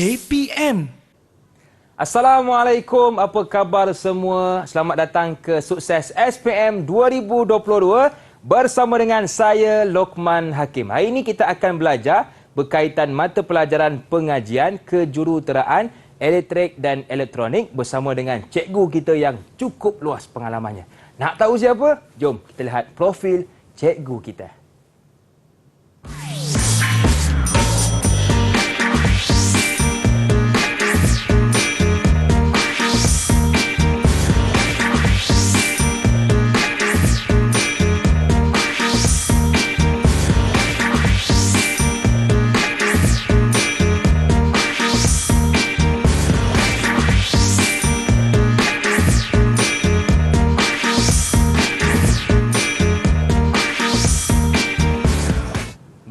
KPM. Assalamualaikum, apa khabar semua? Selamat datang ke Sukses SPM 2022 bersama dengan saya Lokman Hakim. Hari ini kita akan belajar berkaitan mata pelajaran pengajian kejuruteraan elektrik dan elektronik bersama dengan cikgu kita yang cukup luas pengalamannya. Nak tahu siapa? Jom kita lihat profil cikgu kita.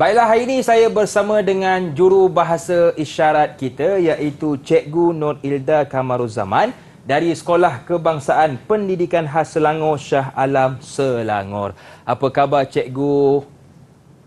Baiklah, hari ini saya bersama dengan juru bahasa isyarat kita iaitu Cikgu Nur Ilda Kamaruzzaman dari Sekolah Kebangsaan Pendidikan Khas Selangor Shah Alam Selangor. Apa khabar cikgu?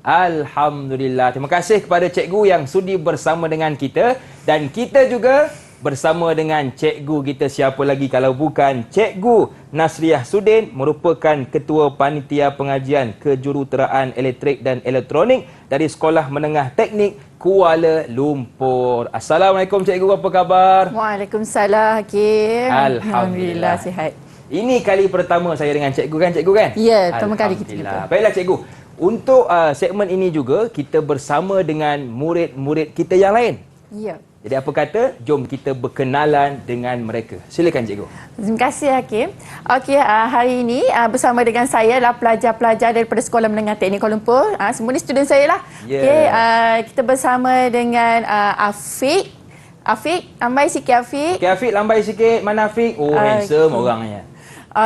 Alhamdulillah. Terima kasih kepada cikgu yang sudi bersama dengan kita dan kita juga bersama dengan cikgu kita siapa lagi kalau bukan Cikgu Nasriah Sudin merupakan Ketua Panitia Pengajian Kejuruteraan Elektrik dan Elektronik dari Sekolah Menengah Teknik Kuala Lumpur. Assalamualaikum cikgu, apa khabar? Waalaikumsalam Hakim. Alhamdulillah sihat. Ini kali pertama saya dengan cikgu kan kan? Ya, pertama kali kita jumpa. Baiklah cikgu, untuk segmen ini juga kita bersama dengan murid-murid kita yang lain. Ya. Jadi apa kata, jom kita berkenalan dengan mereka. Silakan cikgu. Terima kasih Hakim. Okey, hari ini bersama dengan saya adalah pelajar-pelajar daripada Sekolah Menengah Teknik Kuala Lumpur. Semua ni student saya lah. Yeah. Okey, kita bersama dengan Afiq. Afiq, lambai sikit Afiq. Okey Afiq, lambai sikit. Mana Afiq? Oh, handsome orangnya.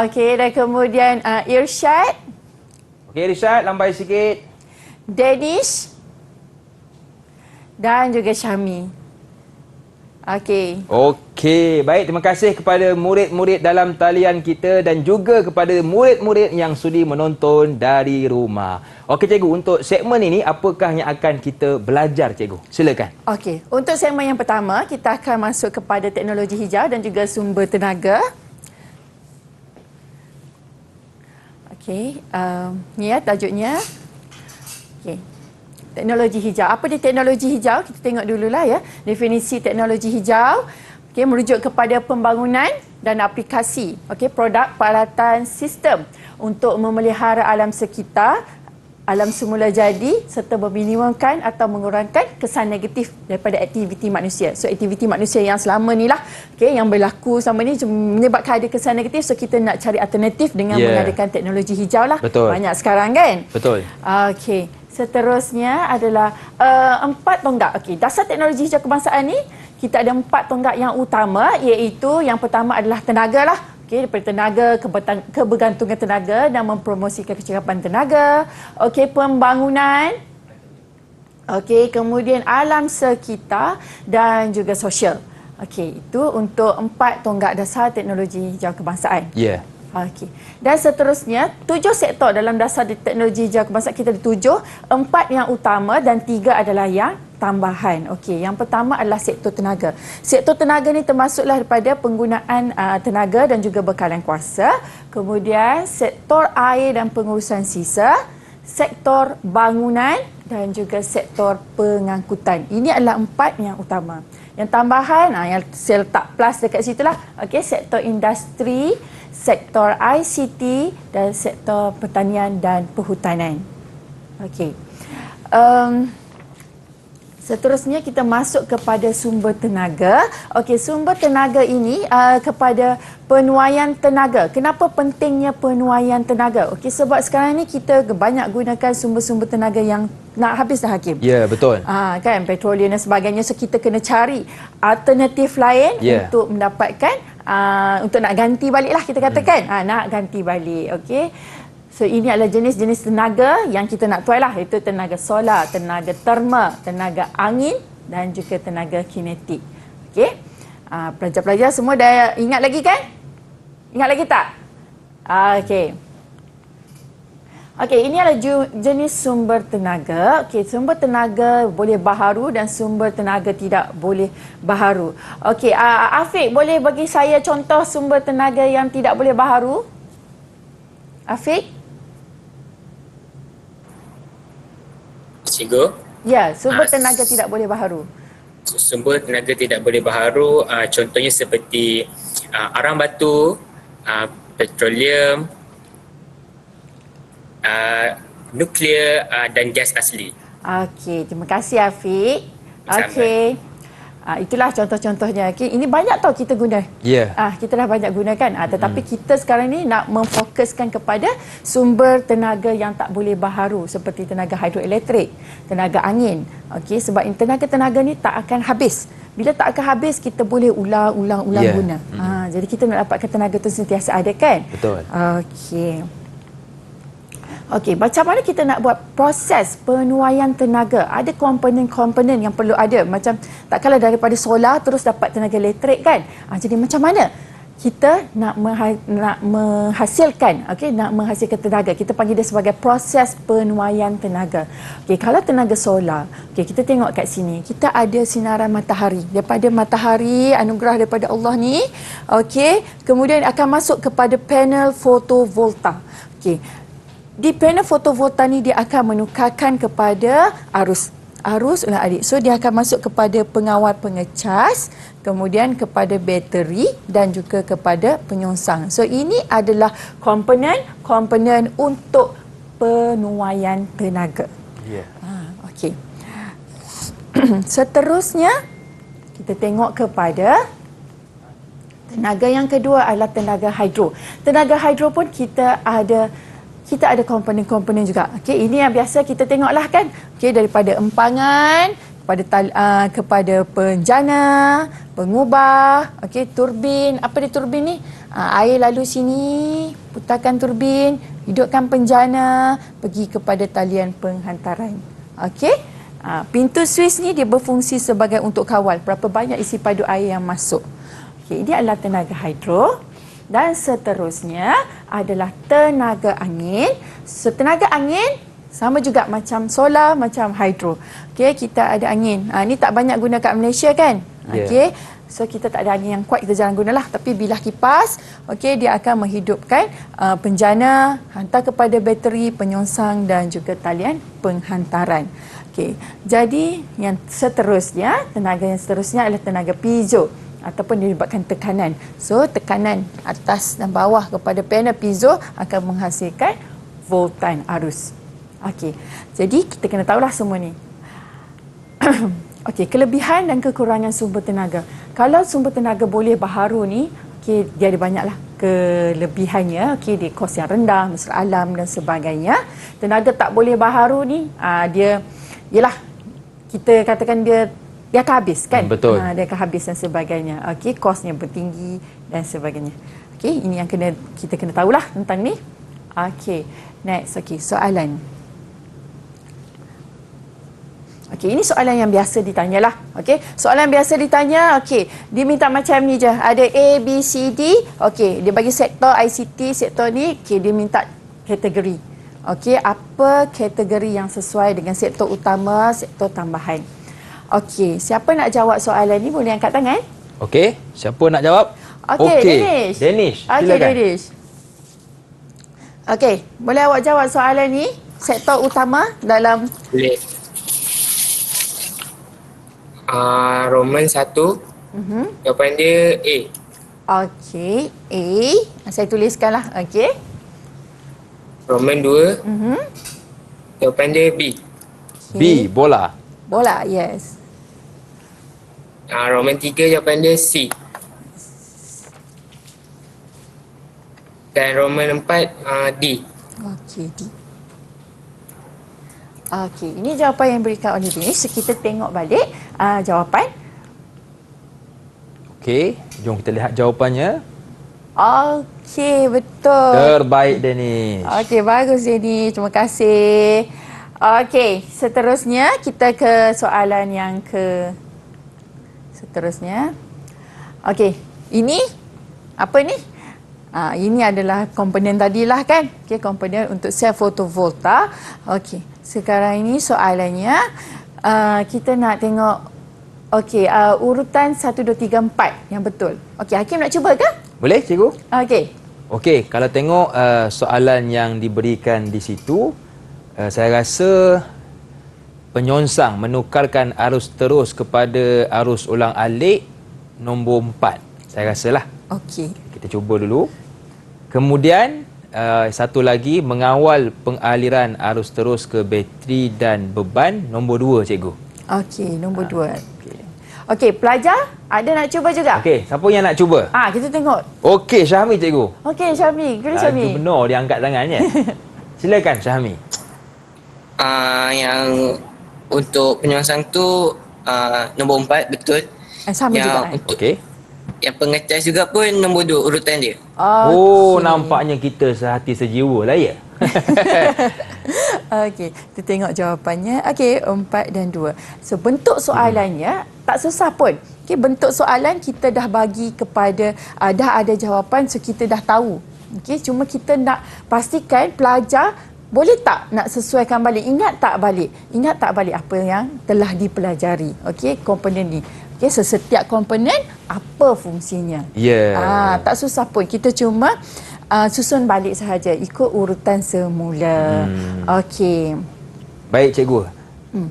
Okey, dan kemudian Irsyad. Okey Irsyad, lambai sikit. Danish. Dan juga Syami. Okey. Okey, baik. Terima kasih kepada murid-murid dalam talian kita dan juga kepada murid-murid yang sudi menonton dari rumah. Okey cikgu, untuk segmen ini apakah yang akan kita belajar cikgu? Silakan. Okey, untuk segmen yang pertama kita akan masuk kepada teknologi hijau dan juga sumber tenaga. Okey, ni ya tajuknya. Okey. Teknologi hijau. Apa dia teknologi hijau? Kita tengok dululah ya. Definisi teknologi hijau. Okey, merujuk kepada pembangunan dan aplikasi, okey, produk, peralatan, sistem untuk memelihara alam sekitar, alam semula jadi serta meminimumkan atau mengurangkan kesan negatif daripada aktiviti manusia. So aktiviti manusia yang selama ni lah, okey, yang berlaku selama ni menyebabkan ada kesan negatif. So kita nak cari alternatif dengan mengadakan teknologi hijau lah. Betul. Banyak sekarang kan? Betul. Okey. Seterusnya adalah 4 tonggak. Okey, dasar teknologi hijau kebangsaan ni kita ada 4 tonggak yang utama, iaitu yang pertama adalah tenaga lah. Okey, daripada tenaga, kebergantungan tenaga dan mempromosikan kecekapan tenaga. Okey, pembangunan. Okey, kemudian alam sekitar dan juga sosial. Okey, itu untuk 4 tonggak dasar teknologi hijau kebangsaan. Ya. Yeah. Okey. Dan seterusnya, 7 sektor dalam dasar teknologi hijau kebangsaan kita ada 7, 4 yang utama dan 3 adalah yang tambahan. Okey, yang pertama adalah sektor tenaga. Sektor tenaga ni termasuklah daripada penggunaan tenaga dan juga bekalan kuasa. Kemudian sektor air dan pengurusan sisa, sektor bangunan dan juga sektor pengangkutan. Ini adalah 4 yang utama. Yang tambahan, yang saya letak plus dekat situlah. Okey, sektor industri, sektor ICT dan sektor pertanian dan perhutanan. Okey. Seterusnya kita masuk kepada sumber tenaga. Okey, sumber tenaga ini kepada penuaian tenaga. Kenapa pentingnya penuaian tenaga? Okey, sebab sekarang ni kita banyak gunakan sumber-sumber tenaga yang nak habis dah Hakim. Ya, betul. Kan, petroleum dan sebagainya. So kita kena cari alternatif lain untuk mendapatkan untuk nak ganti balik lah kita katakan. Nak ganti balik. Okey. So ini adalah jenis-jenis tenaga yang kita nak tuai lah, iaitu tenaga solar, tenaga terma, tenaga angin dan juga tenaga kinetik. Okey. Pelajar-pelajar semua dah ingat lagi kan? Ingat lagi tak? Okey. Okey, ini adalah jenis sumber tenaga. Okey, sumber tenaga boleh baharu dan sumber tenaga tidak boleh baharu. Okey, Afiq, boleh bagi saya contoh sumber tenaga yang tidak boleh baharu? Afiq? Cikgu, Ya, sumber tenaga tidak boleh baharu. sumber tenaga tidak boleh baharu contohnya seperti arang batu, petroleum, nuklear dan gas asli. Okey, terima kasih Afiq. Sama. Okey. Itulah contoh-contohnya. Okey, ini banyak tau kita guna. Ya. Kita dah banyak gunakan. Tetapi kita sekarang ni nak memfokuskan kepada sumber tenaga yang tak boleh baharu seperti tenaga hidroelektrik, tenaga angin. Okey, sebab tenaga ni tak akan habis. Bila tak akan habis, kita boleh ulang Ya. guna. Jadi kita nak dapatkan tenaga tu sentiasa ada kan? Betul. Okey, macam mana kita nak buat proses penuaian tenaga? Ada komponen-komponen yang perlu ada. Macam tak kala daripada solar terus dapat tenaga elektrik kan? Jadi macam mana kita nak menghasilkan, nak menghasilkan tenaga? Kita panggil dia sebagai proses penuaian tenaga. Okey, kalau tenaga solar, kita tengok kat sini, kita ada sinaran matahari. Daripada matahari, anugerah daripada Allah ni, kemudian akan masuk kepada panel fotovolta. Di panel fotovolta ni dia akan menukarkan kepada arus ulang alik. So dia akan masuk kepada pengawal pengecas, kemudian kepada bateri dan juga kepada penyongsang. So ini adalah komponen untuk penuaian tenaga. Ya. Okey. Seterusnya kita tengok kepada tenaga yang kedua adalah tenaga hidro. Tenaga hidro pun kita ada komponen-komponen juga. Okey, ini yang biasa kita tengoklah kan. Okey, daripada empangan kepada penjana, pengubah, turbin. Apa dia turbin ni? Air lalu sini, putarkan turbin, hidupkan penjana, pergi kepada talian penghantaran. Okey? Pintu Swiss ni dia berfungsi sebagai untuk kawal berapa banyak isi padu air yang masuk. Okey, ini adalah tenaga hidro. Dan seterusnya adalah tenaga angin. So, tenaga angin sama juga macam solar, macam hidro. Okey, kita ada angin. Ni tak banyak guna kat Malaysia kan? Yeah. Okey. So kita tak ada angin yang kuat, kita jarang gunalah. Tapi bilah kipas, dia akan menghidupkan penjana, hantar kepada bateri, penyongsang dan juga talian penghantaran. Okey. Jadi yang seterusnya, tenaga yang seterusnya adalah tenaga piezo ataupun dilibatkan tekanan. So tekanan atas dan bawah kepada panel piezo akan menghasilkan voltan arus. Okey. Jadi kita kena tahulah semua ni. Okey, kelebihan dan kekurangan sumber tenaga. Kalau sumber tenaga boleh baharu ni, dia ada banyaklah kelebihannya. Dia kos yang rendah, mesra alam dan sebagainya. Tenaga tak boleh baharu ni, dia yalah, kita katakan dia akan habis kan? Betul. Dia akan habis dan sebagainya. Kosnya bertinggi dan sebagainya. Ini yang kita kena tahulah tentang ni. Next. Soalan. Ini soalan yang biasa ditanyalah. Soalan biasa ditanya, dia minta macam ni je. Ada A, B, C, D. Dia bagi sektor ICT, sektor ni, dia minta kategori. Apa kategori yang sesuai dengan sektor utama, sektor tambahan? Siapa nak jawab soalan ni boleh angkat tangan. Siapa nak jawab? Danish. Danish, silakan. Danish. Boleh awak jawab soalan ni? Sektor utama dalam Boleh. Roman 1. Jawapan dia A. A. Saya tuliskanlah. Roman 2. Jawapan dia B. B, bola. Bola, yes. Roman 3 jawapan dia C. Dan Roman 4 D. D. Ini jawapan yang berikan oleh Danish. Kita tengok balik jawapan. Jom kita lihat jawapannya. Betul. Terbaik, Danish. Bagus Danish. Terima kasih. Seterusnya kita ke soalan yang seterusnya. Ini apa ni? Ini adalah komponen tadilah kan. Okey, komponen untuk sel fotovolta. Okey, sekarang ini soalannya kita nak tengok urutan 1 2 3 4 yang betul. Okey, Hakim nak cuba ke? Boleh, cikgu? Okey. Okey, kalau tengok soalan yang diberikan di situ, saya rasa penyongsang menukarkan arus terus kepada arus ulang alik nombor 4. Saya rasalah. Okey. Kita cuba dulu. Kemudian satu lagi, mengawal pengaliran arus terus ke bateri dan beban nombor 2, cikgu. Okey, nombor 2. Okey, pelajar ada nak cuba juga? Okey, siapa yang nak cuba? Kita tengok. Okey, Syahmi, cikgu. Okey, Syahmi. Guru Syahmi. Benar dia angkat tangannya. Silakan, Syahmi. Yang untuk penyongsang tu nombor 4 betul. Sama juga. Okey. Yang pengecas juga pun nombor 2 urutan dia. Oh, nampaknya kita sehati sejiwa lah ya. Okey, kita tengok jawapannya. Okey, 4 dan 2. So, bentuk soalannya tak susah pun. Okey, bentuk soalan kita dah bagi kepada, dah ada jawapan, so kita dah tahu. Okey, cuma kita nak pastikan pelajar boleh tak nak sesuaikan balik. Ingat tak balik apa yang telah dipelajari. Okey, komponen ni. Okey, so setiap komponen apa fungsinya. Tak susah pun. Kita cuma susun balik sahaja ikut urutan semula. Okey. Baik, cikgu.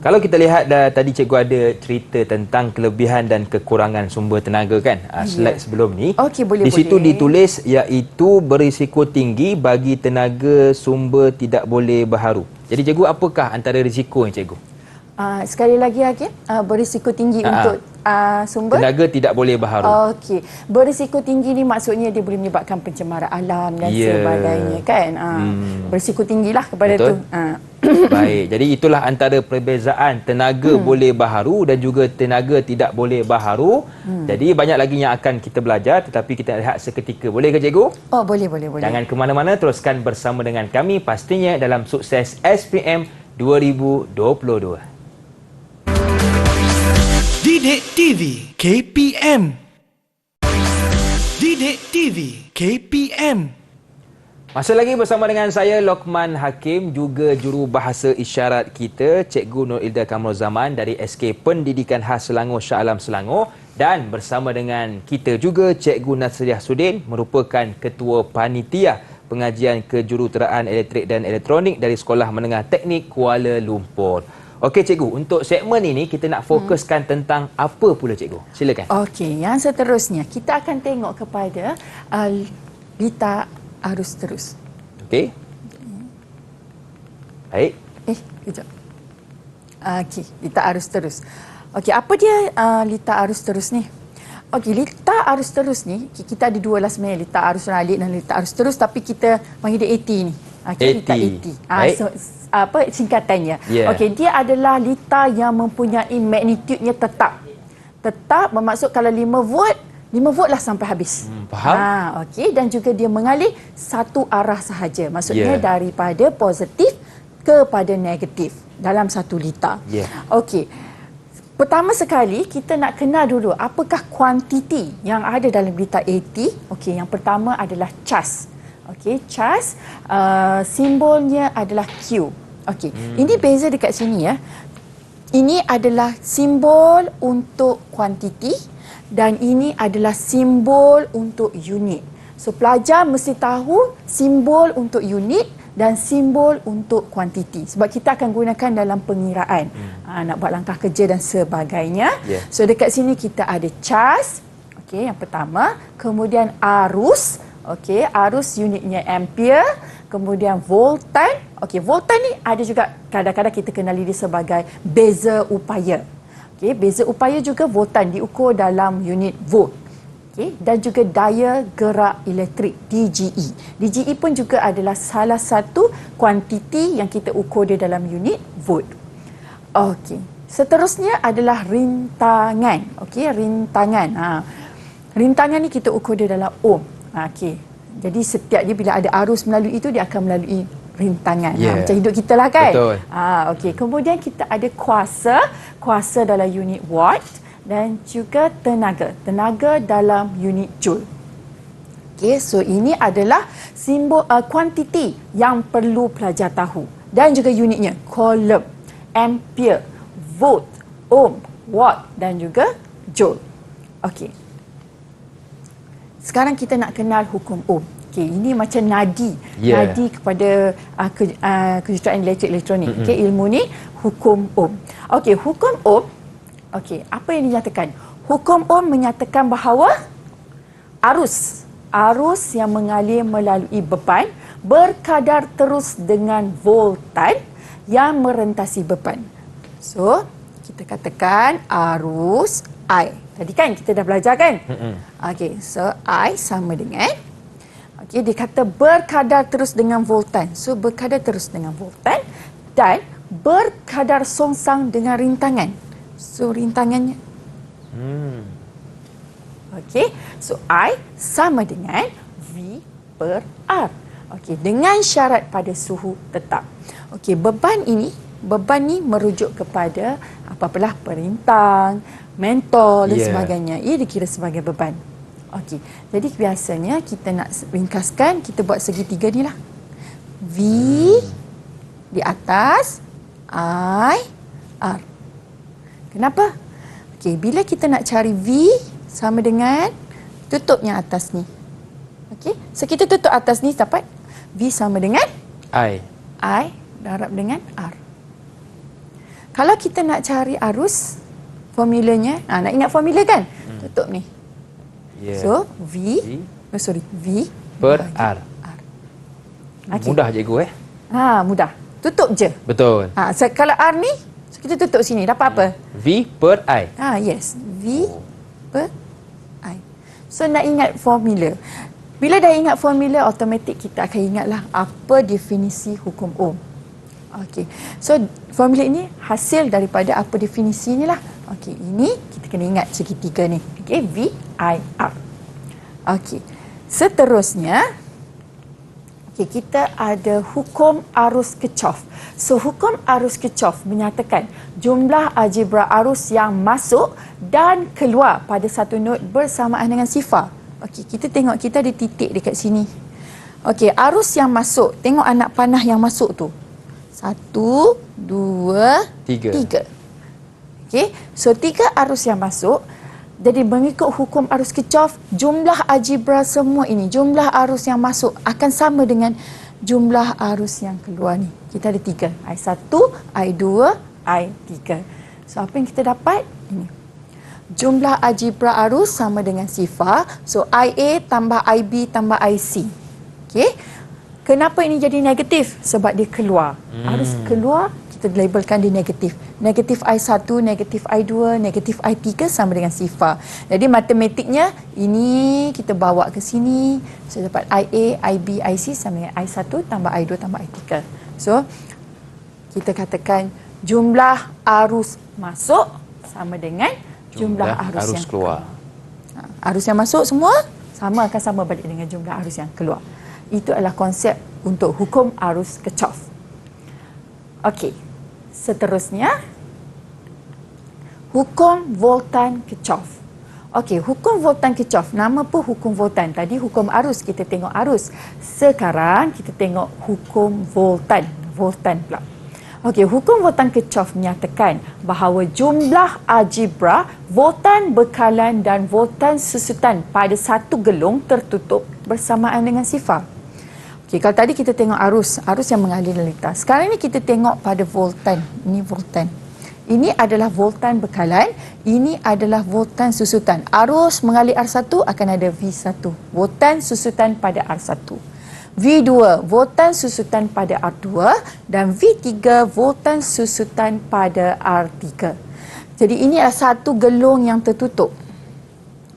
Kalau kita lihat tadi cikgu ada cerita tentang kelebihan dan kekurangan sumber tenaga kan? Slide sebelum ni. Okey, boleh. Di situ ditulis iaitu berisiko tinggi bagi tenaga sumber tidak boleh berharu. Jadi cikgu, apakah antara risiko yang cikgu? Sekali lagi Hakim, berisiko tinggi untuk sumber tenaga tidak boleh berharu. Okey, berisiko tinggi ni maksudnya dia boleh menyebabkan pencemaran alam dan sebagainya kan. Berisiko tinggilah kepada betul. tu. Baik, jadi itulah antara perbezaan tenaga boleh berharu dan juga tenaga tidak boleh berharu. Jadi banyak lagi yang akan kita belajar, tetapi kita lihat seketika. Boleh ke cikgu? Oh, boleh. Jangan ke mana-mana, teruskan bersama dengan kami pastinya dalam Sukses SPM 2022. Didik TV KPM. Didik TV KPM. Masih lagi bersama dengan saya Lokman Hakim, juga juru bahasa isyarat kita Cikgu Nur Ilda Kamrul Zaman dari SK Pendidikan Khas Selangor Shah Alam Selangor, dan bersama dengan kita juga Cikgu Nasriah Sudin, merupakan Ketua Panitia Pengajian Kejuruteraan Elektrik dan Elektronik dari Sekolah Menengah Teknik Kuala Lumpur. Okey cikgu, untuk segmen ini kita nak fokuskan tentang apa pula cikgu? Silakan. Okey, yang seterusnya kita akan tengok kepada lita arus terus. Okey. Baik. Kejap. Okey, lita arus terus. Okey, apa dia lita arus terus ni? Okey, lita arus terus ni, kita ada dua lah sebenarnya, lita arus alik dan lita arus terus, tapi kita panggil dia AT ni. Okey, lita AT. Singkatannya. Okey, dia adalah lita yang mempunyai magnitudenya tetap. Tetap bermaksud kalau 5 volt lah sampai habis. Faham? Okey, dan juga dia mengalir satu arah sahaja. Maksudnya daripada positif kepada negatif dalam satu lita. Okey. Pertama sekali kita nak kenal dulu apakah kuantiti yang ada dalam lita AT. Okey, yang pertama adalah cas. Okey, cas simbolnya adalah Q. Okey, ini beza dekat sini ya. Ini adalah simbol untuk kuantiti dan ini adalah simbol untuk unit. So pelajar mesti tahu simbol untuk unit dan simbol untuk kuantiti. Sebab kita akan gunakan dalam pengiraan. Nak buat langkah kerja dan sebagainya. So dekat sini kita ada cas. Okey, yang pertama. Kemudian arus. Okey, arus unitnya ampere. Kemudian voltan. Okey, voltan ni ada juga kadang-kadang kita kenali dia sebagai beza upaya. Okey, beza upaya juga voltan diukur dalam unit volt. Okay. Dan juga daya gerak elektrik DGE. DGE pun juga adalah salah satu kuantiti yang kita ukur dia dalam unit volt. Okey. Seterusnya adalah rintangan. Okey, rintangan. Rintangan ni kita ukur dia dalam ohm. Okey. Jadi setiap dia bila ada arus melalui itu, dia akan melalui rintangan. Macam hidup kita lah kan? Betul. Okey. Kemudian kita ada kuasa. Kuasa dalam unit watt. Dan juga tenaga dalam unit joule. Okey, so ini adalah simbol kuantiti yang perlu pelajar tahu dan juga unitnya coulomb, ampere, volt, ohm, watt dan juga joule. Okey. Sekarang kita nak kenal hukum Ohm. Okey, ini macam nadi. Yeah. Nadi kepada kejuruteraan elektrik elektronik. Okey, ilmu ni hukum Ohm. Okey, hukum Ohm. Okey, apa yang dinyatakan? Hukum Ohm menyatakan bahawa arus yang mengalir melalui beban berkadar terus dengan voltan yang merentasi beban. So, kita katakan arus I. Tadi kan kita dah belajar kan? Okey, so I sama dengan, okey, dia kata berkadar terus dengan voltan. So, berkadar terus dengan voltan dan berkadar songsang dengan rintangan. So, rintangannya. Okey, so I sama dengan V per R. Okey, dengan syarat pada suhu tetap. Okey, beban ni merujuk kepada apa-apalah perintang, mentol dan sebagainya. Ia dikira sebagai beban. Okey, jadi biasanya kita nak ringkaskan, kita buat segitiga ni lah. V di atas, I, R. Kenapa? Okey, bila kita nak cari V sama dengan tutup yang atas ni. Okey, so kita tutup atas ni dapat V sama dengan I darab dengan R. Kalau kita nak cari arus, formulanya, nak ingat formula kan? Tutup ni. Yeah. So, V per R. Okay. Mudah cikgu Mudah. Tutup je. Betul. So, kalau R ni, so kita tutup sini. Dapat apa? V per I. Yes. V per I. So, nak ingat formula. Bila dah ingat formula, automatik kita akan ingatlah apa definisi hukum Ohm. Okey. So, formula ini hasil daripada apa definisi ni lah. Okey, ini kita kena ingat segitiga ni. Okey, V, I, R. Okey. Seterusnya, kita ada hukum arus Kirchhoff. So, hukum arus Kirchhoff menyatakan jumlah algebra arus yang masuk dan keluar pada satu nod bersamaan dengan sifar. Okey, kita tengok kita ada titik dekat sini. Okey, arus yang masuk. Tengok anak panah yang masuk tu. 1, 2, 3. Okey, so 3 arus yang masuk. Jadi mengikut hukum arus Kirchhoff, jumlah algebra semua ini, jumlah arus yang masuk akan sama dengan jumlah arus yang keluar ni. Kita ada 3. I1, I2, I3. So apa yang kita dapat? Ini. Jumlah algebra arus sama dengan sifar. So IA tambah IB tambah IC. Okey. Kenapa ini jadi negatif? Sebab dia keluar. Arus keluar, kita labelkan dia negatif. Negatif I1, negatif I2, negatif I3 sama dengan sifar. Jadi matematiknya, ini kita bawa ke sini. So, dapat IA, IB, IC sama dengan I1 tambah I2 tambah I3. So, kita katakan jumlah arus masuk sama dengan jumlah arus yang keluar. Arus yang masuk semua akan sama balik dengan jumlah arus yang keluar. Itu adalah konsep untuk hukum arus Kirchhoff. Okey. Seterusnya, hukum voltan Kirchhoff. Okey, hukum voltan Kirchhoff. Nama pun hukum voltan. Tadi hukum arus, kita tengok arus. Sekarang kita tengok hukum voltan. Voltan pula. Okey, hukum voltan Kirchhoff menyatakan bahawa jumlah algebra voltan bekalan dan voltan susutan pada satu gelung tertutup bersamaan dengan sifar. Okey, kalau tadi kita tengok arus yang mengalir lalu lintas. Sekarang ni kita tengok pada voltan. Ini voltan. Ini adalah voltan bekalan, ini adalah voltan susutan. Arus mengalir R1 akan ada V1, voltan susutan pada R1. V2, voltan susutan pada R2 dan V3, voltan susutan pada R3. Jadi ini adalah satu gelung yang tertutup.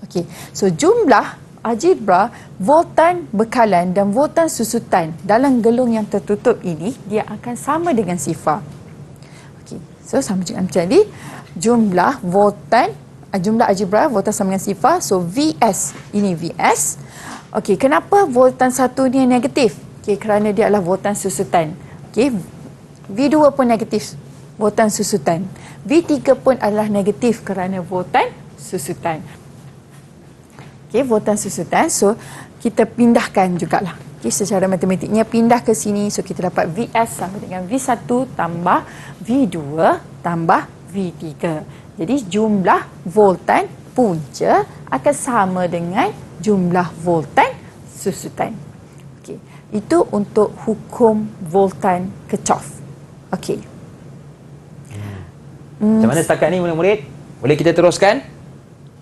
Okey, so jumlah algebra voltan bekalan dan voltan susutan dalam gelung yang tertutup ini dia akan sama dengan sifar. Okey, so sama macam tadi, jumlah algebra voltan sama dengan sifar. So Vs, ini Vs. Okey, kenapa voltan satu ni negatif? Okey, kerana dia adalah voltan susutan. Okey, V2 pun negatif, voltan susutan. V3 pun adalah negatif kerana voltan susutan. Okey, voltan susutan. So, kita pindahkan jugalah. Okey, secara matematiknya pindah ke sini. So, kita dapat Vs sama dengan V1 tambah V2 tambah V3. Jadi, jumlah voltan punca akan sama dengan jumlah voltan susutan. Okey, itu untuk hukum voltan Kirchhoff. Okey. Macam mana setakat ni murid-murid? Boleh kita teruskan?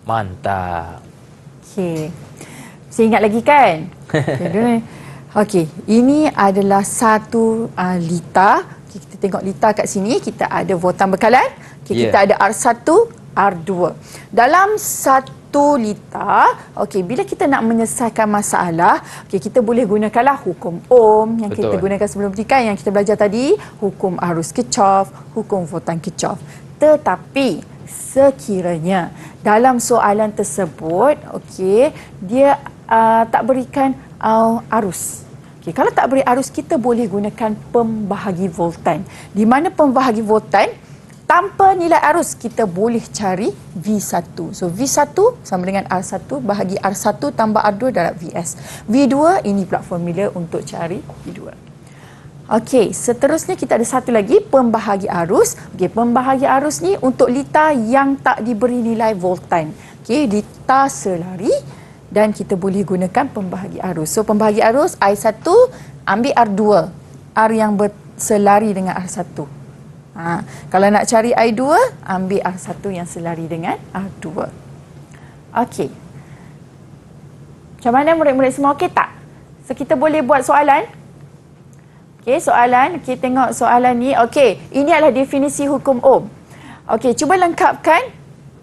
Mantap. Okey. Saya ingat lagi kan? Okey, ini adalah satu lita. Okay, kita tengok lita kat sini, kita ada voltan bekalan. Okay, kita ada R1, R2. Dalam satu lita, okey, bila kita nak menyelesaikan masalah, okey, kita boleh gunakanlah hukum Ohm yang kita gunakan sebelum ni kan, yang kita belajar tadi, hukum arus Kirchhoff, hukum voltan Kirchhoff. Tetapi sekiranya dalam soalan tersebut, okey, dia tak berikan arus. Okay, kalau tak beri arus, kita boleh gunakan pembahagi voltan. Di mana pembahagi voltan, tanpa nilai arus, kita boleh cari V1. So, V1 sama dengan R1 bahagi R1 tambah R2 darab Vs. V2, ini pula formula untuk cari V2. Okey, seterusnya kita ada satu lagi, pembahagi arus. Okey, pembahagi arus ni untuk lita yang tak diberi nilai voltan. Okey, lita selari dan kita boleh gunakan pembahagi arus. So, pembahagi arus I1 ambil R2. R yang berselari dengan R1. Kalau nak cari I2, ambil R1 yang selari dengan R2. Okey. Macam mana murid-murid semua okey tak? So, kita boleh buat soalan. Okey, soalan. Okey, tengok soalan ni. Okey, ini adalah definisi hukum Ohm. Okey, cuba lengkapkan.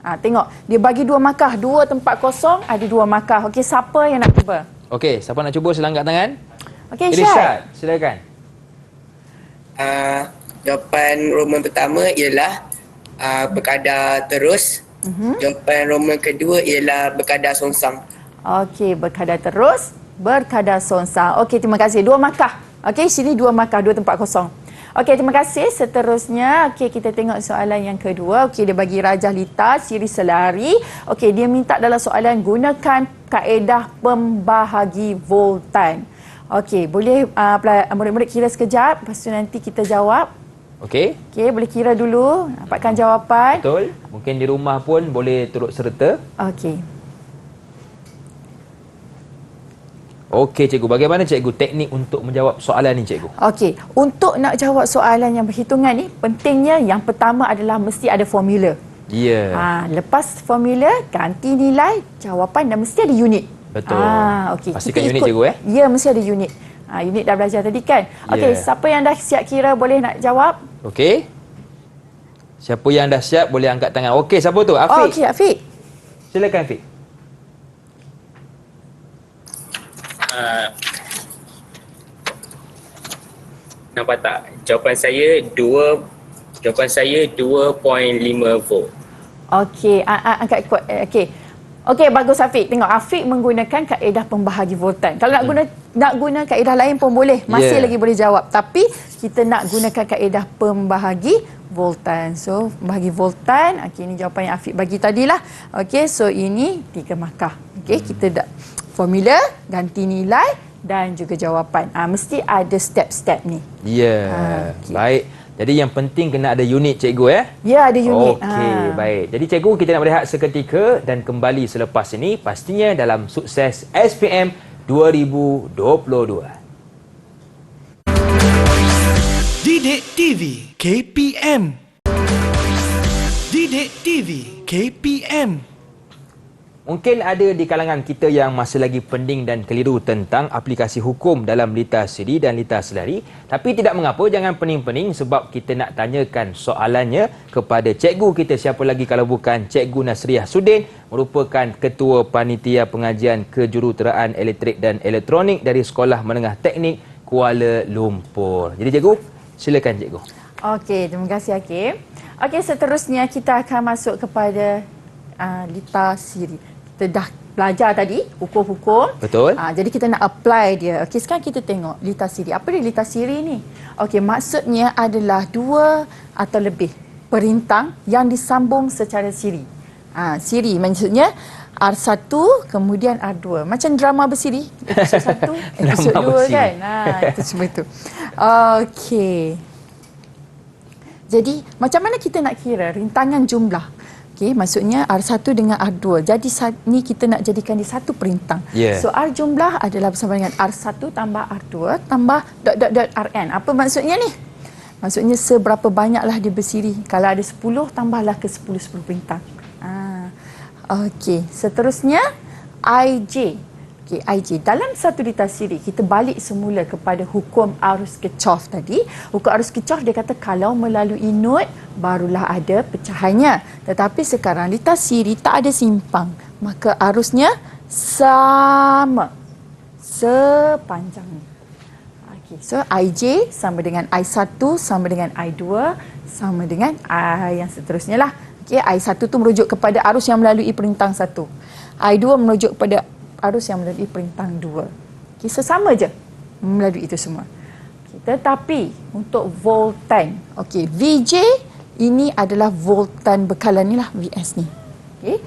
Tengok, dia bagi 2 markah. 2 tempat kosong, ada 2 markah. Okey, siapa yang nak cuba? Okey, siapa nak cuba sila angkat tangan. Okey, Irsyad, silakan. Jawapan Roman pertama ialah berkadar terus. Jawapan Roman kedua ialah berkadar songsang. Okey, berkadar terus, berkadar songsang. Okey, terima kasih. 2 markah. Okey, sini 2 markah, 2 tempat kosong. Okey, terima kasih. Seterusnya, okey, kita tengok soalan yang kedua. Okey, dia bagi rajah lita, siri selari. Okey, dia minta dalam soalan gunakan kaedah pembahagi voltan. Okey, boleh murid-murid kira sekejap, lepas tu nanti kita jawab. Okey. Okey, boleh kira dulu, dapatkan jawapan. Betul. Mungkin di rumah pun boleh turut serta. Okey. Okey, cikgu. Bagaimana cikgu teknik untuk menjawab soalan ni, cikgu? Okey, untuk nak jawab soalan yang berhitungan ni, pentingnya yang pertama adalah mesti ada formula. Ya. Lepas formula, ganti nilai jawapan dan mesti ada unit. Betul. Okey. Pastikan unit, cikgu. Ya, mesti ada unit. Unit dah belajar tadi kan? Okey, siapa yang dah siap kira boleh nak jawab? Okey. Siapa yang dah siap boleh angkat tangan. Okey, siapa tu? Afiq. Okey, Afiq. Silakan, Afiq. Nampak tak? Jawapan saya 2.5 volt. Okey, angkat kuat. Okey. Okey, bagus Afiq. Tengok, Afiq menggunakan kaedah pembahagi voltan. Kalau nak guna kaedah lain pun boleh. Masih lagi boleh jawab. Tapi kita nak gunakan kaedah pembahagi voltan. So, pembahagi voltan. Okey, ini jawapan yang Afiq bagi tadilah. Okey, so ini 3 markah. Okey, kita dah formula, ganti nilai dan juga jawapan. Mesti ada step-step ni. Ya. Okay. Baik. Jadi yang penting kena ada unit, cikgu ya? Ya, ada unit. Okey, baik. Jadi cikgu, kita nak berehat seketika dan kembali selepas ini pastinya dalam Sukses SPM 2022. Didik TV KPM. Didik TV KPM. Mungkin ada di kalangan kita yang masih lagi pening dan keliru tentang aplikasi hukum dalam lita siri dan lita selari. Tapi tidak mengapa, jangan pening-pening sebab kita nak tanyakan soalannya kepada cikgu kita. Siapa lagi kalau bukan Cikgu Nasriah Sudin, merupakan Ketua Panitia Pengajian Kejuruteraan Elektrik dan Elektronik dari Sekolah Menengah Teknik Kuala Lumpur. Jadi cikgu, silakan cikgu. Okey, terima kasih Hakim. Okey, seterusnya kita akan masuk kepada lita siri. Kita dah belajar tadi hukum-hukum. Betul. Jadi kita nak apply dia. Okey, sekarang kita tengok lita siri. Apa dia lita siri ni? Okey, maksudnya adalah 2 atau lebih perintang yang disambung secara siri. Siri maksudnya R1 kemudian R2. Macam drama bersiri. Episod 1, episod Drama 2 bersiri. kan. Itu semua itu. Okey. Jadi macam mana kita nak kira rintangan jumlah? Okey, maksudnya R1 dengan R2. Jadi ni kita nak jadikan dia satu perintang. Yeah. So R jumlah adalah bersama dengan R1 tambah R2 tambah ... Rn. Apa maksudnya ni? Maksudnya seberapa banyaklah dia bersiri. Kalau ada 10, tambahlah ke 10 perintang. Okey, seterusnya IJ. Okey, IJ. Dalam satu liter siri, kita balik semula kepada hukum arus Kirchhoff tadi. Hukum arus Kirchhoff dia kata kalau melalui node, barulah ada pecahannya. Tetapi sekarang liter siri tak ada simpang. Maka arusnya sama sepanjangnya. Okey, so IJ sama dengan I1 sama dengan I2 sama dengan I yang seterusnya lah. Okey, I1 tu merujuk kepada arus yang melalui perintang 1. I2 merujuk kepada arus yang melalui perintang 2. Okey, sesama je melalui itu semua. Okay, tetapi untuk voltan, okey, VJ ini adalah voltan bekalan ni lah, VS ni. Okey.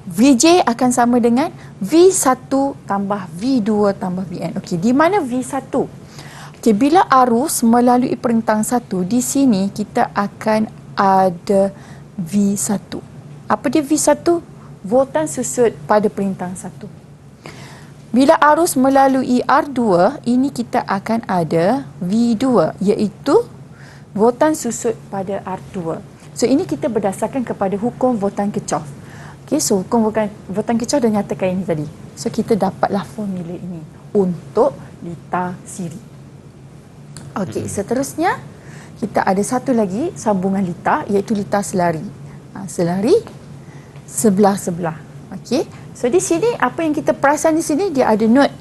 VJ akan sama dengan V1 tambah V2 tambah Vn. Okey, di mana V1? Okey, bila arus melalui perintang 1, di sini kita akan ada V1. Apa dia V1? Voltan susut pada perintang 1. Bila arus melalui R2, ini kita akan ada V2, iaitu voltan susut pada R2. So, ini kita berdasarkan kepada hukum voltan Kirchhoff. Okay, so hukum voltan Kirchhoff dah nyatakan ini tadi. So, kita dapatlah formula ini untuk liter siri. Okey, seterusnya kita ada satu lagi sambungan liter, iaitu liter selari. Selari sebelah-sebelah. Okey. So di sini apa yang kita perasan di sini, dia ada node.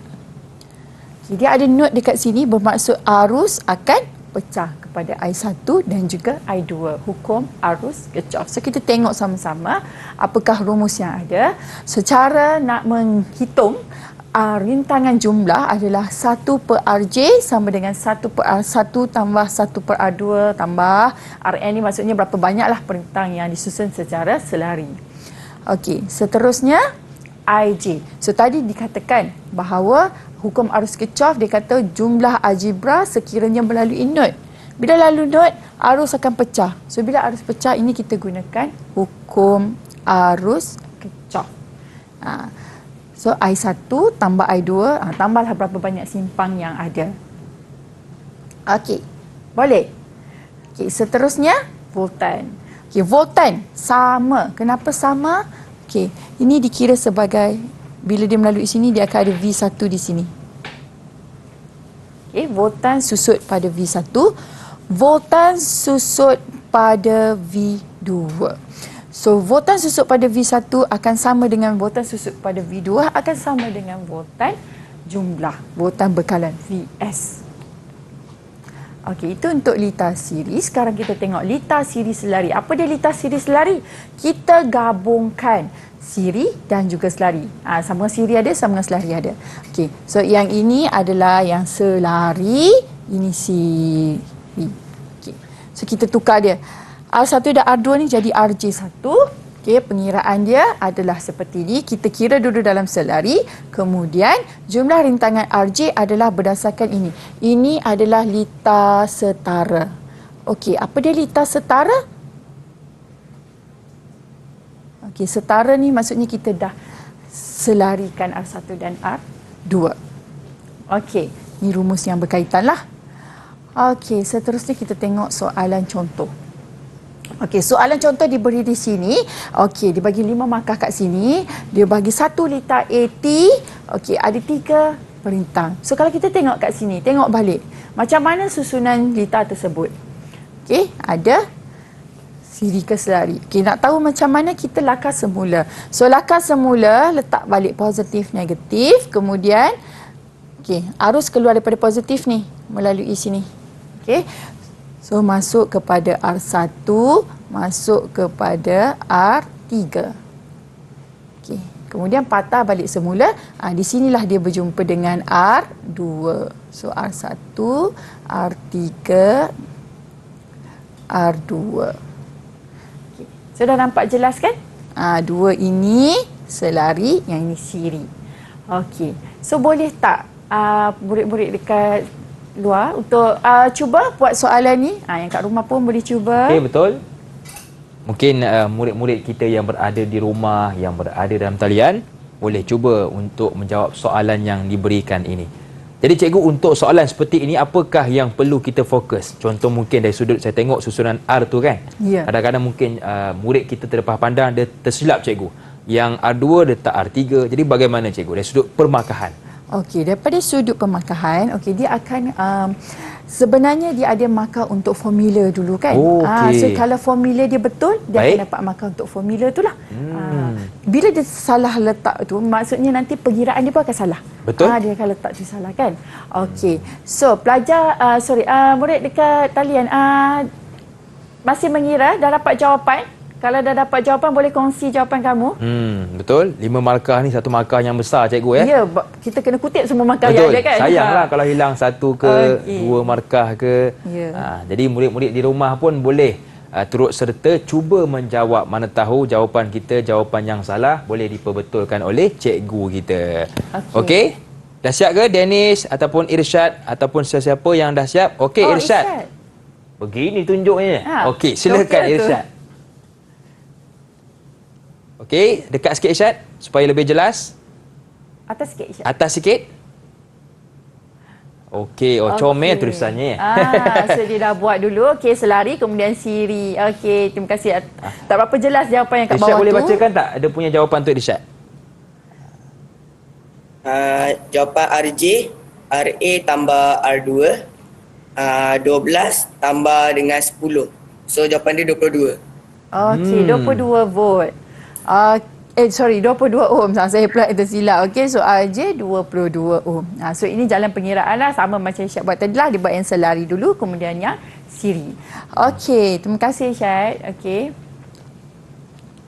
Okay, dia ada node dekat sini, bermaksud arus akan pecah kepada I1 dan juga I2. Hukum arus Kirchhoff. So kita tengok sama-sama apakah rumus yang ada. Secara nak menghitung rintangan jumlah adalah 1 per RJ sama dengan 1 per R1 tambah 1 per R2 tambah Rn ni, maksudnya berapa banyaklah perintang yang disusun secara selari. Okey, seterusnya IJ. So tadi dikatakan bahawa hukum arus Kirchhoff dia kata jumlah algebra sekiranya melalui node. Bila lalu node, arus akan pecah. So bila arus pecah, ini kita gunakan hukum arus Kirchhoff. So I1 tambah I2, tambahlah berapa banyak simpang yang ada. Okey, boleh. Okey, seterusnya voltan. Okey, voltan sama. Kenapa sama? Okey, ini dikira sebagai bila dia melalui sini, dia akan ada V1 di sini. Okey, voltan susut pada V1, voltan susut pada V2. So, voltan susut pada V1 akan sama dengan voltan susut pada V2 akan sama dengan voltan jumlah, voltan bekalan Vs. Okey, itu untuk liter siri. Sekarang kita tengok liter siri selari. Apa dia liter siri selari? Kita gabungkan siri dan juga selari. Sambungan siri ada, sambungan selari ada. Okey, so yang ini adalah yang selari, ini siri. Okey, so kita tukar dia. R1 dan R2 ni jadi RJ1. Okey, pengiraan dia adalah seperti ini. Kita kira dulu dalam selari. Kemudian jumlah rintangan RJ adalah berdasarkan ini. Ini adalah liter setara. Okey, apa dia liter setara? Okey, setara ni maksudnya kita dah selarikan R1 dan R2. Okey, ni rumus yang berkaitan lah. Okey, seterusnya kita tengok soalan contoh. Okey, soalan contoh diberi di sini. Okey, dia bagi 5 markah kat sini. Dia bagi 1 liter AT. Okey, ada 3 perintang. So, kalau kita tengok kat sini, tengok balik. Macam mana susunan liter tersebut? Okey, ada siri ke selari. Okey, nak tahu macam mana, kita lakar semula. So, lakar semula, letak balik positif, negatif. Kemudian, okey, arus keluar daripada positif ni, melalui sini. Okey. So, masuk kepada R1, masuk kepada R3. Okey. Kemudian patah balik semula. Di sinilah dia berjumpa dengan R2. So, R1, R3, R2. Okey. So, dah nampak jelas kan? 2 ini selari, yang ini siri. Okey. So boleh tak murid-murid dekat luar untuk cuba buat soalan ni? Yang kat rumah pun boleh cuba. Okey, betul. Mungkin murid-murid kita yang berada di rumah, yang berada dalam talian, boleh cuba untuk menjawab soalan yang diberikan ini. Jadi cikgu, untuk soalan seperti ini, apakah yang perlu kita fokus? Contoh mungkin dari sudut saya tengok susunan R tu kan. Ya. Kadang-kadang mungkin murid kita terlepas pandang, dia tersilap cikgu. Yang R2 letak R3. Jadi bagaimana cikgu dari sudut permakahan? Okey, daripada sudut pemarkahan, dia akan sebenarnya dia ada markah untuk formula dulu kan. So kalau formula dia betul, dia akan dapat markah untuk formula tu lah. Bila dia salah letak tu, maksudnya nanti pengiraan dia pun akan salah. Betul. Dia akan letak tu salah kan. Okey. So pelajar murid dekat talian masih mengira dah dapat jawapan? Kalau dah dapat jawapan, boleh kongsi jawapan kamu. Betul. 5 markah ni satu markah yang besar cikgu ya. Ya, kita kena kutip semua markah Betul. yang ada kan. Sayanglah kalau hilang satu ke dua markah ke. Ya. Jadi murid-murid di rumah pun boleh turut serta cuba menjawab, mana tahu jawapan kita jawapan yang salah boleh diperbetulkan oleh cikgu kita. Okey. Dah siap ke Dennis ataupun Irsyad ataupun sesiapa yang dah siap? Okey, Irsyad. Begini tunjuknya. Okey, silakan Irsyad. Okey, dekat sikit Irsyad supaya lebih jelas. Atas sikit Irsyad. Atas sikit. Okey, comel tulisannya. So dia dah buat dulu. Okey, selari kemudian siri. Okey, terima kasih. Tak berapa jelas jawapan yang kat bawah tu. Irsyad boleh bacakan tak? Ada punya jawapan untuk Irsyad. Jawapan RJ, RA tambah R2, 12 tambah dengan 10. So jawapan dia 22. Okey, 22 volt. 22 ohm. Saya pula tersilap. Okey, so RJ 22 ohm. So ini jalan pengiraan lah. Sama macam Syed buat tadi lah. Dia buat yang selari dulu, kemudian yang siri. Okey, terima kasih Syed. Okey.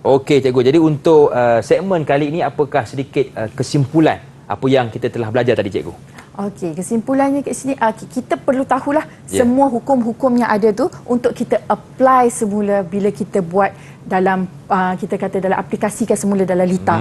Okey cikgu. Jadi untuk segmen kali ini, apakah sedikit kesimpulan apa yang kita telah belajar tadi cikgu? Okey, kesimpulannya kat sini kita perlu tahulah semua hukum-hukum yang ada tu untuk kita apply semula bila kita buat dalam kita kata dalam aplikasikan semula dalam Lita.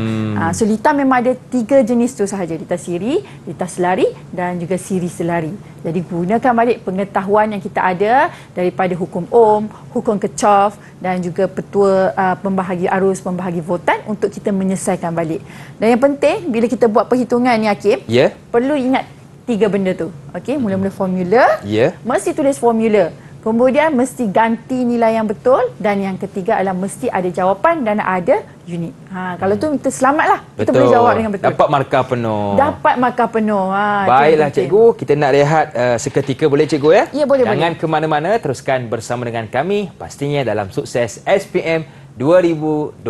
So Lita memang ada 3 jenis tu sahaja, Lita siri, Lita selari dan juga siri selari. Jadi gunakan balik pengetahuan yang kita ada daripada hukum Ohm, hukum Kirchhoff dan juga petua pembahagi arus, pembahagi voltan untuk kita menyelesaikan balik. Dan yang penting bila kita buat perhitungan ni Hakim, perlu ingat 3 benda tu. Okey, mula-mula formula. Mesti tulis formula. Kemudian mesti ganti nilai yang betul dan yang ketiga adalah mesti ada jawapan dan ada unit. Kalau tu kita selamatlah. Kita boleh jawab dengan betul. Dapat markah penuh. Dapat markah penuh. Baiklah cikgu, kita nak rehat seketika boleh cikgu ya? Ya, boleh. Jangan ke mana-mana, teruskan bersama dengan kami pastinya dalam Sukses SPM 2022.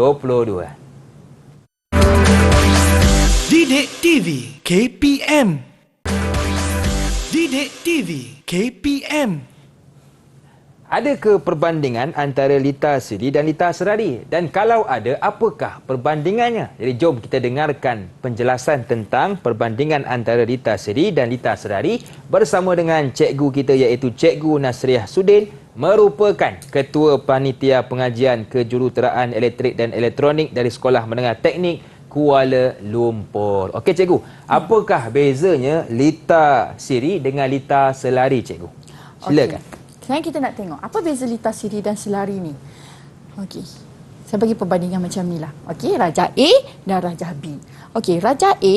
Didik TV KPM. Didik TV KPM. Ada ke perbandingan antara Lita siri dan Lita serari? Dan kalau ada, apakah perbandingannya? Jadi jom kita dengarkan penjelasan tentang perbandingan antara Lita siri dan Lita serari bersama dengan cikgu kita iaitu Cikgu Nasriah Sudin, merupakan Ketua Panitia Pengajian Kejuruteraan Elektrik dan Elektronik dari Sekolah Menengah Teknik Kuala Lumpur. Okey cikgu, apakah bezanya Lita siri dengan Lita selari cikgu? Silakan. Sekarang kita nak tengok apa beza Lita siri dan selari ni. Okey. Saya bagi perbandingan macam ni lah. Okey, Raja A dan Raja B. Okey, Raja A,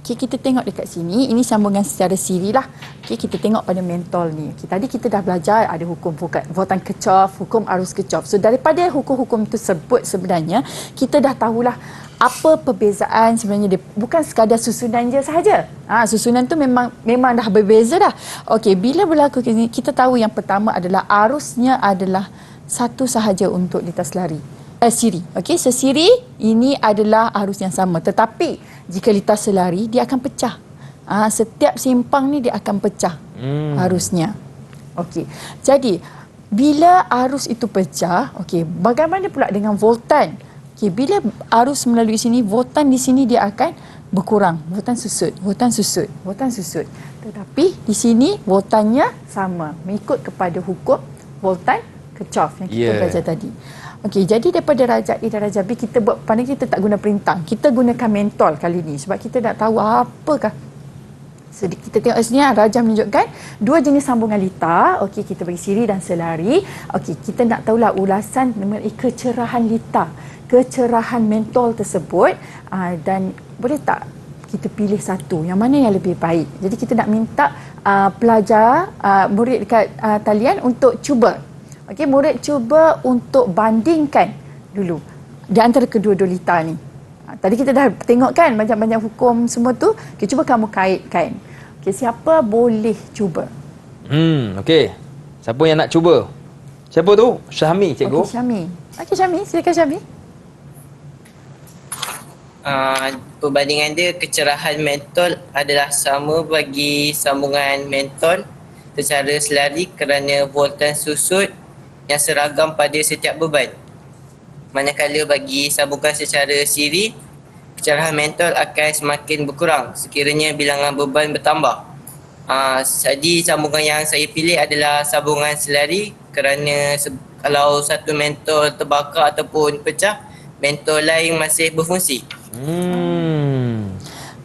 kita tengok dekat sini, ini sambungan secara siri lah. Okey, kita tengok pada mentol ni. Okey, tadi kita dah belajar ada hukum voltan Kirchhoff, hukum arus Kirchhoff. So daripada hukum-hukum tersebut sebenarnya kita dah tahulah apa perbezaan sebenarnya dia. Bukan sekadar susunan je sahaja. Susunan tu memang dah berbeza dah. Okey, bila berlaku ini kita tahu yang pertama adalah arusnya adalah satu sahaja untuk Lita selari. Siri. Okey, so siri ini adalah arus yang sama. Tetapi jika Lita selari dia akan pecah. Setiap simpang ni dia akan pecah arusnya. Okey. Jadi bila arus itu pecah, okey, bagaimana pula dengan voltan? Okey, bila arus melalui sini, voltan di sini dia akan berkurang. Voltan susut. Tetapi di sini voltannya sama, mengikut kepada hukum voltan Kirchhoff yang kita belajar tadi. Okey, jadi daripada Rajab A dan Rajab B kita buat pandai kita tak guna perintah. Kita gunakan mentol kali ni sebab kita nak tahu apakah. So, kita tengok sini Rajab menunjukkan dua jenis sambungan litar. Okey, kita bagi siri dan selari. Okey, kita nak tahulah ulasan mengenai kecerahan litar, kecerahan mentol tersebut dan boleh tak kita pilih satu yang mana yang lebih baik. Jadi kita nak minta pelajar murid dekat talian untuk cuba. Okey, murid cuba untuk bandingkan dulu di antara kedua-dua litar ni. Tadi kita dah tengok kan banyak-banyak hukum semua tu. Okay, cuba kamu kaitkan. Okey, siapa boleh cuba? Okey. Siapa yang nak cuba? Siapa tu? Syahmi, cikgu. Okey, Syahmi. Okey, Syahmi, silakan Syahmi. Perbandingan dia, kecerahan mentol adalah sama bagi sambungan mentol secara selari kerana voltan susut yang seragam pada setiap beban. Manakala bagi sambungan secara siri, kecerahan mentol akan semakin berkurang sekiranya bilangan beban bertambah. Jadi sambungan yang saya pilih adalah sambungan selari kerana kalau satu mentol terbakar ataupun pecah, mentol lain masih berfungsi.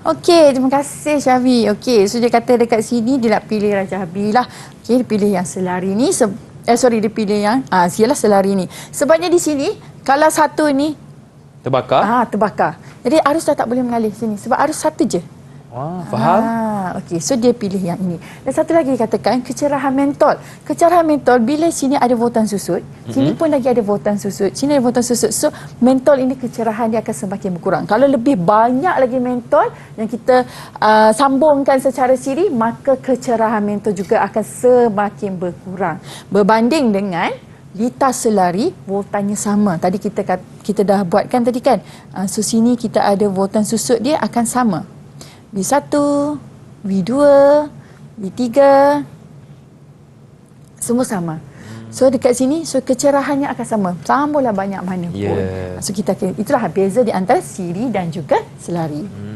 Okey, terima kasih Syahmi. Okey, so dia kata dekat sini dia nak pilih Rajab B lah. Okey, dia pilih yang selari ni. Dia pilih yang sialah selari ni. Sebabnya di sini kalau satu ni Terbakar? Terbakar. Jadi arus dah tak boleh mengalir sini sebab arus satu je. Wah, faham. Okey, so dia pilih yang ini. Dan satu lagi dikatakan kecerahan mentol. Kecerahan mentol bila sini ada voltan susut, sini pun lagi ada voltan susut, sini ada voltan susut. So mentol ini kecerahan dia akan semakin berkurang. Kalau lebih banyak lagi mentol yang kita sambungkan secara siri, maka kecerahan mentol juga akan semakin berkurang. Berbanding dengan litar selari voltannya sama. Tadi kita dah buatkan tadi kan. So sini kita ada voltan susut dia akan sama. V1, V2, V3 semua sama. So dekat sini kecerahannya akan sama. Sambunglah banyak mana pun. So itulah beza di antara siri dan juga selari.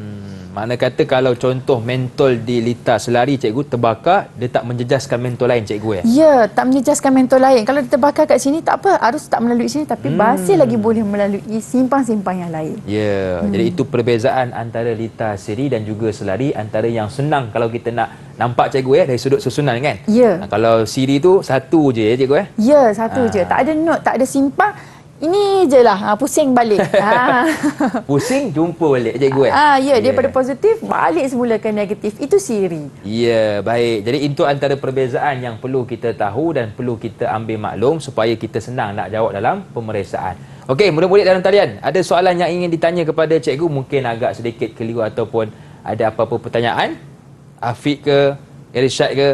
Makna kata kalau contoh mentol di litar selari cikgu terbakar, dia tak menjejaskan mentol lain cikgu Ya, tak menjejaskan mentol lain. Kalau dia terbakar kat sini tak apa, arus tak melalui sini tapi masih lagi boleh melalui simpang-simpang yang lain. Jadi itu perbezaan antara litar siri dan juga selari, antara yang senang kalau kita nak nampak cikgu dari sudut susunan kan. Kalau siri tu satu je cikgu Ya, satu je. Tak ada note, tak ada simpang. Ini je lah, pusing balik. Pusing, jumpa balik cikgu daripada positif, balik semula ke negatif. Itu siri. Baik. Jadi itu antara perbezaan yang perlu kita tahu dan perlu kita ambil maklum supaya kita senang nak jawab dalam pemeriksaan. Okey, murid-murid dalam talian, ada soalan yang ingin ditanya kepada cikgu, mungkin agak sedikit keliru ataupun ada apa-apa pertanyaan? Afiq ke, Irsyad ke?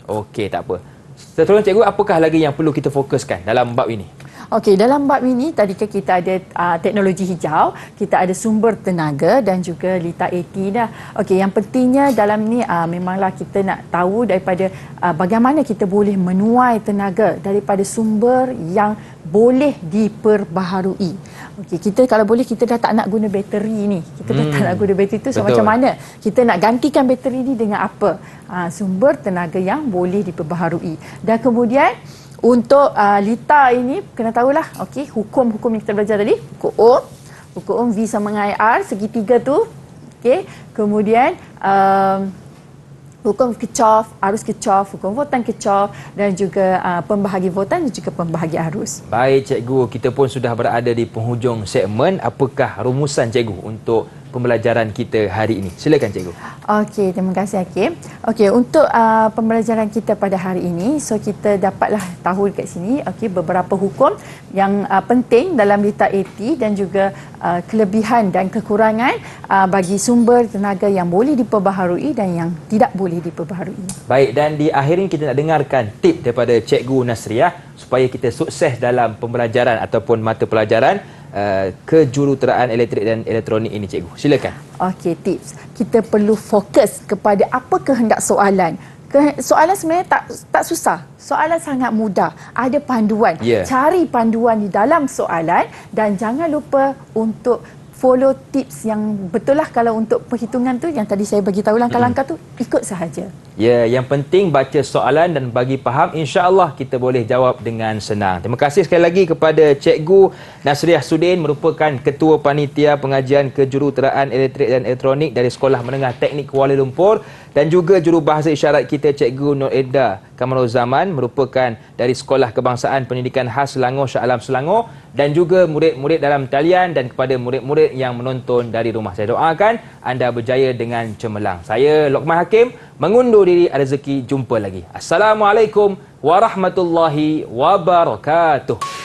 Okey, tak apa. Seterusnya cikgu, apakah lagi yang perlu kita fokuskan dalam bab ini? Okey, dalam bab ini tadi kita ada teknologi hijau, kita ada sumber tenaga dan juga litar AT dah. Okey, yang pentingnya dalam ni memanglah kita nak tahu daripada bagaimana kita boleh menuai tenaga daripada sumber yang boleh diperbaharui. Okey, kita kalau boleh kita dah tak nak guna bateri ni. Kita dah tak nak guna bateri tu. So macam mana kita nak gantikan bateri ni dengan apa? Sumber tenaga yang boleh diperbaharui. Dan kemudian untuk litar ini kena tahulah hukum-hukum yang kita belajar tadi, hukum Ohm V sama dengan IR segitiga tu. Okey, kemudian hukum Kirchhoff, arus Kirchhoff, hukum voltan Kirchhoff dan juga pembahagi voltan dan juga pembahagi arus. Baik cikgu, kita pun sudah berada di penghujung segmen. Apakah rumusan cikgu untuk pembelajaran kita hari ini? Silakan cikgu. Okey, terima kasih Hakim. Okey, untuk pembelajaran kita pada hari ini, so kita dapatlah tahu dekat sini beberapa hukum yang penting dalam litar AT dan juga kelebihan dan kekurangan bagi sumber tenaga yang boleh diperbaharui dan yang tidak boleh diperbaharui. Baik, dan di akhir ini kita nak dengarkan tip daripada Cikgu Nasriah supaya kita sukses dalam pembelajaran ataupun mata pelajaran kejuruteraan elektrik dan elektronik ini cikgu. Silakan. Okey, tips. Kita perlu fokus kepada apa kehendak soalan. Soalan sebenarnya tak susah. Soalan sangat mudah. Ada panduan. Cari panduan di dalam soalan dan jangan lupa untuk follow tips yang betul lah. Kalau untuk perhitungan tu yang tadi saya bagi tahu langkah-langkah tu ikut sahaja. Ya, yang penting baca soalan dan bagi faham, insya-Allah kita boleh jawab dengan senang. Terima kasih sekali lagi kepada Cikgu Nasriah Sudin, merupakan Ketua Panitia Pengajian Kejuruteraan Elektrik dan Elektronik dari Sekolah Menengah Teknik Kuala Lumpur, dan juga jurubahasa isyarat kita Cikgu Nur Eda Kamarul Zaman, merupakan dari Sekolah Kebangsaan Pendidikan Khas Selangor Shah Alam Selangor, dan juga murid-murid dalam talian dan kepada murid-murid yang menonton dari rumah. Saya doakan anda berjaya dengan cemerlang. Saya Lokman Hakim mengundur diri, rezeki jumpa lagi. Assalamualaikum warahmatullahi wabarakatuh.